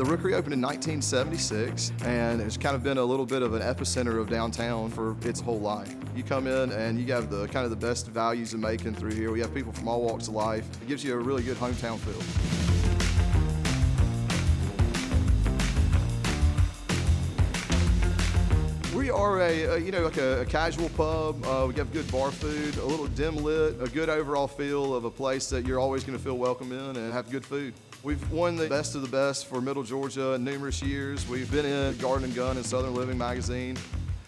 The Rookery opened in 1976, and it's kind of been a little bit of an epicenter of downtown for its whole life. You come in and you have the kind of the best values in Macon through here. We have people from all walks of life. It gives you a really good hometown feel. We are a casual pub. We have good bar food, a little dim lit, a good overall feel of a place that you're always going to feel welcome in and have good food. We've won the best of the best for Middle Georgia in numerous years. We've been in Garden and Gun and Southern Living magazine.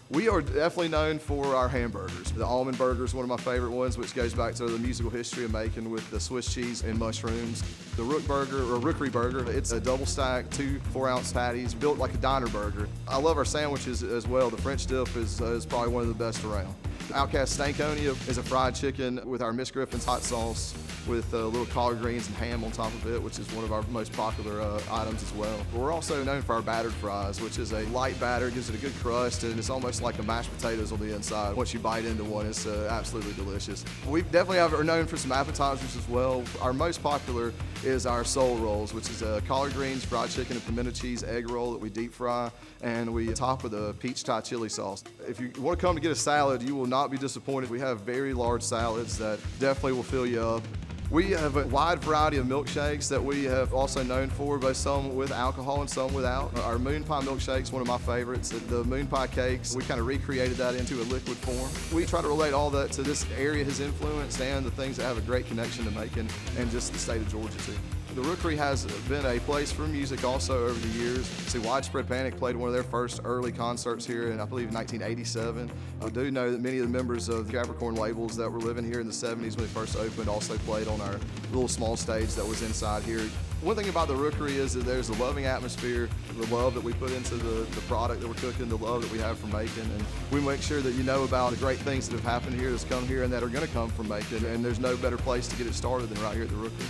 We are definitely known for our hamburgers. The Allman Burger is one of my favorite ones, which goes back to the musical history of Macon with the Swiss cheese and mushrooms. The Rookery Burger, it's a double stack, 2 4-ounce patties, built like a diner burger. I love our sandwiches as well. The French dip is probably one of the best around. Outcast Stankonia is a fried chicken with our Miss Griffin's hot sauce with little collard greens and ham on top of it, which is one of our most popular items as well. But we're also known for our battered fries, which is a light batter, gives it a good crust, and it's almost like a mashed potatoes on the inside. Once you bite into one, it's absolutely delicious. We definitely are known for some appetizers as well. Our most popular is our soul rolls, which is collard greens, fried chicken, and pimento cheese egg roll that we deep fry, and we top with a peach Thai chili sauce. If you want to come to get a salad, you will not be disappointed. We have very large salads that definitely will fill you up. We have a wide variety of milkshakes that we have also known for, both some with alcohol and some without. Our moon pie milkshake's one of my favorites. The moon pie cakes, we kind of recreated that into a liquid form. We try to relate all that to this area has influenced and the things that have a great connection to Macon and just the state of Georgia too. The Rookery has been a place for music also over the years. See, Widespread Panic played one of their first early concerts here in, I believe, 1987. I do know that many of the members of the Capricorn labels that were living here in the 70s when they first opened also played on our little small stage that was inside here. One thing about the Rookery is that there's a loving atmosphere, the love that we put into the product that we're cooking, the love that we have from Macon, and we make sure that you know about the great things that have happened here, that's come here, and that are going to come from Macon, and there's no better place to get it started than right here at the Rookery.